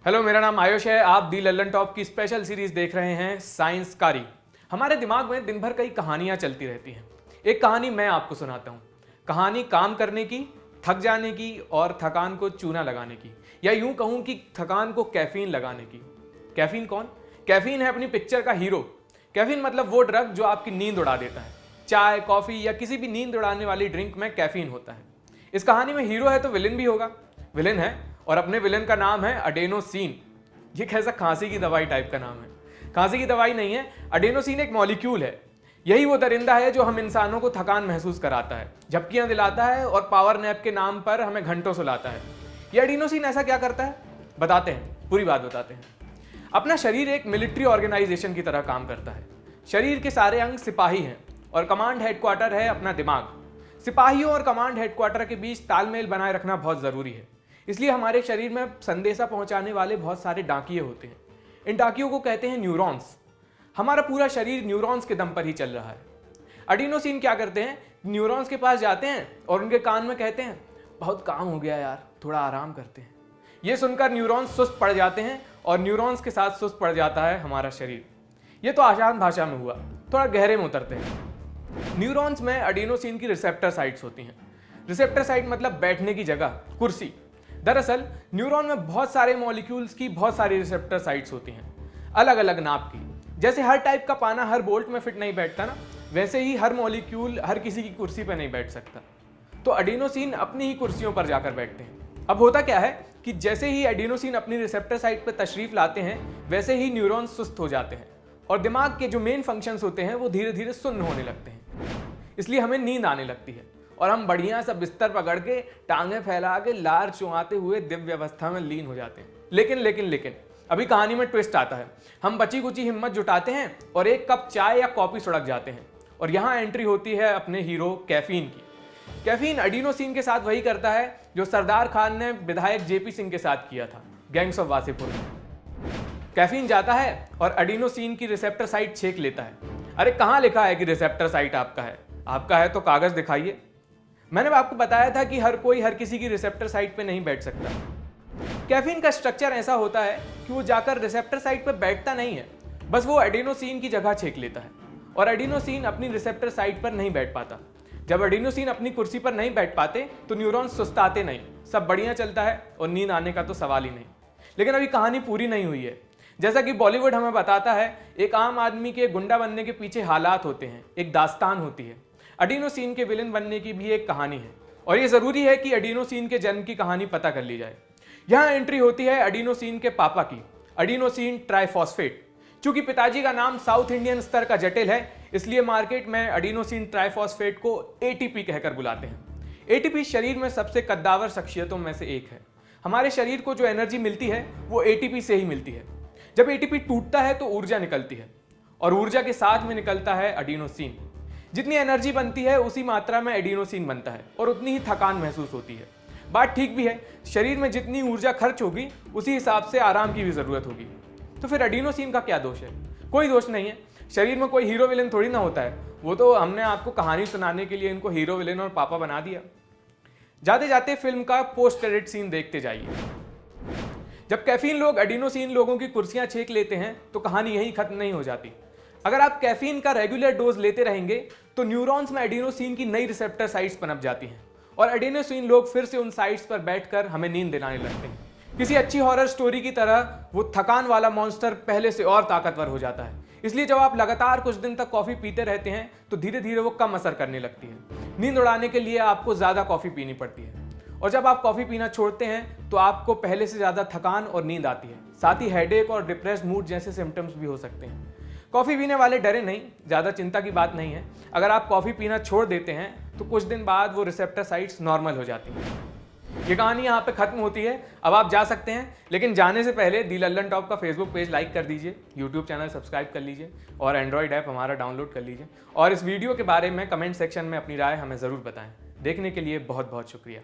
Hello, मेरा नाम आयुष है। आप दी लल्लन टॉप की स्पेशल सीरीज देख रहे हैं साइंस कारी। हमारे दिमाग में दिन भर कई कहानियां चलती रहती हैं। एक कहानी मैं आपको सुनाता हूं। कहानी काम करने की, थक जाने की और थकान को चूना लगाने की, या यूं कहूं कि थकान को कैफीन लगाने की। कैफीन कौन? कैफीन है अपनी पिक्चर का हीरो। कैफीन मतलब वो ड्रग जो आपकी नींद उड़ा देता है। चाय, कॉफी या किसी भी नींद उड़ाने वाली ड्रिंक में कैफीन होता है। इस कहानी में हीरो है तो विलेन भी होगा। विलेन है और अपने विलेन का नाम है एडेनोसिन। ये कैसा खांसी की दवाई टाइप का नाम है। खांसी की दवाई नहीं है, एडेनोसिन एक मॉलिक्यूल है। यही वो दरिंदा है जो हम इंसानों को थकान महसूस कराता है, झपकियां दिलाता है और पावर नैप के नाम पर हमें घंटों सुलाता है। ये एडेनोसिन ऐसा क्या करता है, बताते हैं, पूरी बात बताते हैं। अपना शरीर एक मिलिट्री ऑर्गेनाइजेशन की तरह काम करता है। शरीर के सारे अंग सिपाही हैं और कमांड हेडक्वार्टर है अपना दिमाग। सिपाहियों और कमांड हेडक्वार्टर के बीच तालमेल बनाए रखना बहुत जरूरी है। इसलिए हमारे शरीर में संदेशा पहुंचाने वाले बहुत सारे डाकिये होते हैं। इन डाकियों को कहते हैं न्यूरॉन्स। हमारा पूरा शरीर न्यूरॉन्स के दम पर ही चल रहा है। एडेनोसिन क्या करते हैं, न्यूरॉन्स के पास जाते हैं और उनके कान में कहते हैं, बहुत काम हो गया यार, थोड़ा आराम करते हैं। ये सुनकर न्यूरॉन्स सुस्त पड़ जाते हैं और न्यूरॉन्स के साथ सुस्त पड़ जाता है हमारा शरीर। ये तो आसान भाषा में हुआ, थोड़ा गहरे में उतरते हैं। न्यूरॉन्स में एडेनोसिन की रिसेप्टर साइट्स होती हैं। रिसेप्टर साइट मतलब बैठने की जगह, कुर्सी। दरअसल न्यूरॉन में बहुत सारे मॉलिक्यूल्स की बहुत सारी रिसेप्टर साइट्स होती हैं, अलग अलग नाप की। जैसे हर टाइप का पाना हर बोल्ट में फिट नहीं बैठता ना, वैसे ही हर मॉलिक्यूल हर किसी की कुर्सी पर नहीं बैठ सकता। तो एडेनोसिन अपनी ही कुर्सियों पर जाकर बैठते हैं। अब होता क्या है कि जैसे ही एडेनोसिन अपनी रिसेप्टर साइट पर तशरीफ लाते हैं, वैसे ही न्यूरॉन सुस्त हो जाते हैं और दिमाग के जो मेन फंक्शंस होते हैं वो धीरे धीरे सुन्न होने लगते हैं। इसलिए हमें नींद आने लगती है और हम बढ़िया सा बिस्तर पकड़ के टांगे फैला के लार चुआते हुए दिव्य अवस्था में लीन हो जाते हैं। लेकिन अभी कहानी में ट्विस्ट आता है। हम बची कुची हिम्मत जुटाते हैं और एक कप चाय या कॉफी सुड़क जाते हैं और यहाँ एंट्री होती है अपने हीरो कैफीन की। कैफीन एडेनोसिन के साथ वही करता है जो सरदार खान ने विधायक जेपी सिंह के साथ किया था गैंग्स ऑफ वासेपुर में। कैफीन जाता है और एडेनोसिन की रिसेप्टर साइट छेक लेता है। अरे कहाँ लिखा है कि रिसेप्टर साइट आपका है? आपका है तो कागज दिखाइए। मैंने आपको बताया था कि हर कोई हर किसी की रिसेप्टर साइट पे नहीं बैठ सकता। कैफीन का स्ट्रक्चर ऐसा होता है कि वो जाकर रिसेप्टर साइट पे बैठता नहीं है, बस वो एडेनोसिन की जगह छेक लेता है और एडेनोसिन अपनी रिसेप्टर साइट पर नहीं बैठ पाता। जब एडेनोसिन अपनी कुर्सी पर नहीं बैठ पाते तो न्यूरॉन्स सुस्ताते नहीं, सब बढ़िया चलता है और नींद आने का तो सवाल ही नहीं। लेकिन अभी कहानी पूरी नहीं हुई है। जैसा कि बॉलीवुड हमें बताता है, एक आम आदमी के गुंडा बनने के पीछे हालात होते हैं, एक दास्तान होती है। एडेनोसिन के विलेन बनने की भी एक कहानी है और ये जरूरी है कि एडेनोसिन के जन्म की कहानी पता कर ली जाए। यहाँ एंट्री होती है एडेनोसिन के पापा की, एडेनोसिन ट्राइफॉस्फेट। चूंकि पिताजी का नाम साउथ इंडियन स्तर का जटिल है, इसलिए मार्केट में एडेनोसिन ट्राइफॉस्फेट को एटीपी कहकर बुलाते हैं। एटीपी शरीर में सबसे कद्दावर शख्सियतों में से एक है। हमारे शरीर को जो एनर्जी मिलती है वो एटीपी से ही मिलती है। जब एटीपी टूटता है तो ऊर्जा निकलती है और ऊर्जा के साथ में निकलता है एडेनोसिन। जितनी एनर्जी बनती है उसी मात्रा में एडेनोसिन बनता है और उतनी ही थकान महसूस होती है। बात ठीक भी है, शरीर में जितनी ऊर्जा खर्च होगी उसी हिसाब से आराम की भी जरूरत होगी। तो फिर एडेनोसिन का क्या दोष है? कोई दोष नहीं है। शरीर में कोई हीरो विलेन थोड़ी ना होता है। वो तो हमने आपको कहानी सुनाने के लिए इनको हीरो विलेन और पापा बना दिया। जाते जाते फिल्म का पोस्ट क्रेडिट सीन देखते जाइए। जब कैफीन लोग एडेनोसिन लोगों की कुर्सियां छेक लेते हैं तो कहानी यहीं खत्म नहीं हो जाती। अगर आप कैफीन का रेगुलर डोज लेते रहेंगे तो न्यूरॉन्स में एडेनोसिन की नई रिसेप्टर साइट्स पनप जाती हैं और एडेनोसिन लोग फिर से उन साइट्स पर बैठकर हमें नींद दिलाने लगते हैं। किसी अच्छी हॉरर स्टोरी की तरह वो थकान वाला मॉन्स्टर पहले से और ताकतवर हो जाता है। इसलिए जब आप लगातार कुछ दिन तक कॉफी पीते रहते हैं तो धीरे धीरे वो कम असर करने लगती है। नींद उड़ाने के लिए आपको ज्यादा कॉफी पीनी पड़ती है और जब आप कॉफी पीना छोड़ते हैं तो आपको पहले से ज्यादा थकान और नींद आती है। साथ ही हेडेक और डिप्रेस्ड मूड जैसे सिम्टम्स भी हो सकते हैं। कॉफ़ी पीने वाले डरे नहीं, ज़्यादा चिंता की बात नहीं है। अगर आप कॉफ़ी पीना छोड़ देते हैं तो कुछ दिन बाद वो रिसेप्टर साइट्स नॉर्मल हो जाती हैं। ये कहानी यहाँ पे ख़त्म होती है। अब आप जा सकते हैं, लेकिन जाने से पहले दी लल्लन टॉप का फेसबुक पेज लाइक कर दीजिए, यूट्यूब चैनल सब्सक्राइब कर लीजिए और एंड्रॉइड ऐप हमारा डाउनलोड कर लीजिए। और इस वीडियो के बारे में कमेंट सेक्शन में अपनी राय हमें ज़रूर बताएं। देखने के लिए बहुत बहुत शुक्रिया।